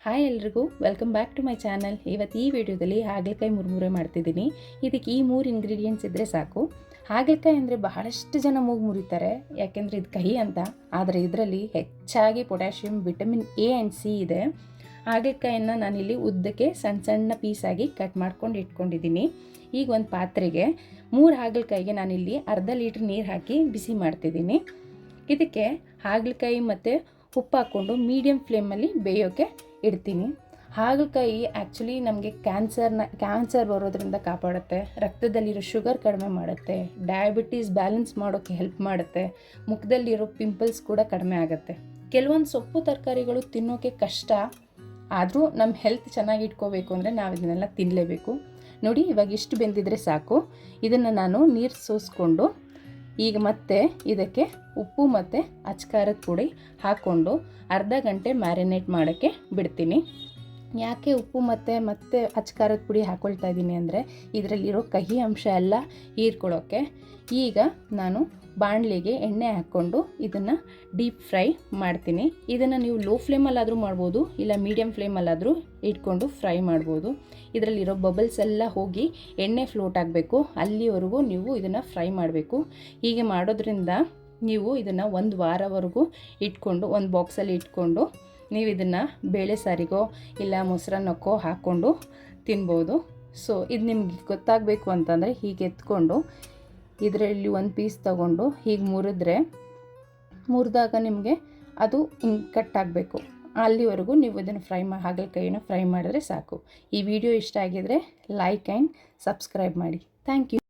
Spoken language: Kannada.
ಹಾಯ್ ಎಲ್ರಿಗೂ welcome back to my channel. ಇವತ್ತು ಈ ವಿಡಿಯೋದಲ್ಲಿ ಹಾಗಲಕಾಯಿ ಮುರುಮುರೆ ಮಾಡ್ತಿದ್ದೀನಿ. ಇದಕ್ಕೆ ಈ 3 ಇಂಗ್ರೀಡಿಯೆಂಟ್ಸ್ ಇದ್ದರೆ ಸಾಕು. ಹಾಗಲಕಾಯಿ ಅಂದರೆ ಬಹಳಷ್ಟು ಜನ ಮೂಗು ಮುರಿತಾರೆ, ಯಾಕೆಂದರೆ ಇದು ಕಹಿ ಅಂತ. ಆದರೆ ಇದರಲ್ಲಿ ಹೆಚ್ಚಾಗಿ potassium, vitamin A and C ಇದೆ. ಹಾಗಲಕಾಯನ್ನು ನಾನಿಲ್ಲಿ ಉದ್ದಕ್ಕೆ ಸಣ್ಣ ಸಣ್ಣ ಪೀಸಾಗಿ ಕಟ್ ಮಾಡ್ಕೊಂಡು ಇಟ್ಕೊಂಡಿದ್ದೀನಿ. ಈಗ ಒಂದು ಪಾತ್ರೆಗೆ 3 ಹಾಗಲಕಾಯಿಗೆ ನಾನಿಲ್ಲಿ ಅರ್ಧ ಲೀಟ್ರ್ ನೀರು ಹಾಕಿ ಬಿಸಿ ಮಾಡ್ತಿದ್ದೀನಿ. ಇದಕ್ಕೆ ಹಾಗಲಕಾಯಿ ಮತ್ತು ಉಪ್ಪು ಹಾಕ್ಕೊಂಡು ಮೀಡಿಯಮ್ ಫ್ಲೇಮಲ್ಲಿ ಬೇಯೋಕ್ಕೆ ಇಡ್ತೀನಿ. ಹಾಗಲಕಾಯಿ ಆ್ಯಕ್ಚುಲಿ ನಮಗೆ ಕ್ಯಾನ್ಸರ್ ಬರೋದ್ರಿಂದ ಕಾಪಾಡುತ್ತೆ, ರಕ್ತದಲ್ಲಿರೋ ಶುಗರ್ ಕಡಿಮೆ ಮಾಡುತ್ತೆ, ಡಯಾಬಿಟೀಸ್ ಬ್ಯಾಲೆನ್ಸ್ ಮಾಡೋಕ್ಕೆ ಹೆಲ್ಪ್ ಮಾಡುತ್ತೆ, ಮುಖದಲ್ಲಿರೋ ಪಿಂಪಲ್ಸ್ ಕೂಡ ಕಡಿಮೆ ಆಗುತ್ತೆ. ಕೆಲವೊಂದು ಸೊಪ್ಪು ತರಕಾರಿಗಳು ತಿನ್ನೋಕ್ಕೆ ಕಷ್ಟ, ಆದರೂ ನಮ್ಮ ಹೆಲ್ತ್ ಚೆನ್ನಾಗಿ ಇಟ್ಕೋಬೇಕು ಅಂದರೆ ನಾವು ಇದನ್ನೆಲ್ಲ ತಿನ್ನಲೇಬೇಕು. ನೋಡಿ, ಇವಾಗ ಇಷ್ಟು ಬೆಂದಿದ್ರೆ ಸಾಕು. ಇದನ್ನು ನಾನು ನೀರು ಸೋಸ್ಕೊಂಡು ಈಗ ಮತ್ತೆ ಇದಕ್ಕೆ ಉಪ್ಪು ಮತ್ತು ಅಚ್ಕಾರದ ಪುಡಿ ಹಾಕ್ಕೊಂಡು ಅರ್ಧ ಗಂಟೆ ಮ್ಯಾರಿನೇಟ್ ಮಾಡೋಕ್ಕೆ ಬಿಡ್ತೀನಿ. ಯಾಕೆ ಉಪ್ಪು ಮತ್ತು ಅಚ್ಕಾರದ ಪುಡಿ ಹಾಕ್ಕೊಳ್ತಾ ಇದ್ದೀನಿ ಅಂದರೆ ಇದರಲ್ಲಿರೋ ಕಹಿ ಅಂಶ ಎಲ್ಲ ಹೀರ್ಕೊಳ್ಳೋಕ್ಕೆ. ಈಗ ನಾನು ಬಾಣಲಿಗೆ ಎಣ್ಣೆ ಹಾಕ್ಕೊಂಡು ಇದನ್ನು ಡೀಪ್ ಫ್ರೈ ಮಾಡ್ತೀನಿ. ಇದನ್ನು ನೀವು ಲೋ ಫ್ಲೇಮಲ್ಲಾದರೂ ಮಾಡ್ಬೋದು, ಇಲ್ಲ ಮೀಡಿಯಮ್ ಫ್ಲೇಮಲ್ಲಾದರೂ ಇಟ್ಕೊಂಡು ಫ್ರೈ ಮಾಡ್ಬೋದು. ಇದರಲ್ಲಿರೋ ಬಬಲ್ಸ್ ಎಲ್ಲ ಹೋಗಿ ಎಣ್ಣೆ ಫ್ಲೋಟ್ ಆಗಬೇಕು, ಅಲ್ಲಿವರೆಗೂ ನೀವು ಇದನ್ನು ಫ್ರೈ ಮಾಡಬೇಕು. ಹೀಗೆ ಮಾಡೋದ್ರಿಂದ ನೀವು ಇದನ್ನು 1 ವಾರವರೆಗೂ ಇಟ್ಕೊಂಡು ಒಂದು ಬಾಕ್ಸಲ್ಲಿ ಇಟ್ಕೊಂಡು ನೀವು ಇದನ್ನು ಬೇಳೆ ಸಾರಿಗೋ ಇಲ್ಲ ಮೊಸರನ್ನಕ್ಕೋ ಹಾಕ್ಕೊಂಡು ತಿನ್ಬೋದು. ಸೊ ಇದು ನಿಮ್ಗೆ ಗೊತ್ತಾಗಬೇಕು ಅಂತಂದರೆ ಹೀಗೆ ಎತ್ಕೊಂಡು ಇದರಲ್ಲಿ ಒಂದು ಪೀಸ್ ತಗೊಂಡು ಹೀಗೆ ಮುರಿದಾಗ ನಿಮಗೆ ಅದು ಹಿಂಗೆ ಕಟ್ಟಾಗಬೇಕು. ಅಲ್ಲಿವರೆಗೂ ನೀವು ಇದನ್ನು ಹಾಗಲಕಾಯಿನ ಫ್ರೈ ಮಾಡಿದ್ರೆ ಸಾಕು. ಈ ವಿಡಿಯೋ ಇಷ್ಟ ಆಗಿದರೆ ಲೈಕ್ ಆ್ಯಂಡ್ ಸಬ್ಸ್ಕ್ರೈಬ್ ಮಾಡಿ. Thank you.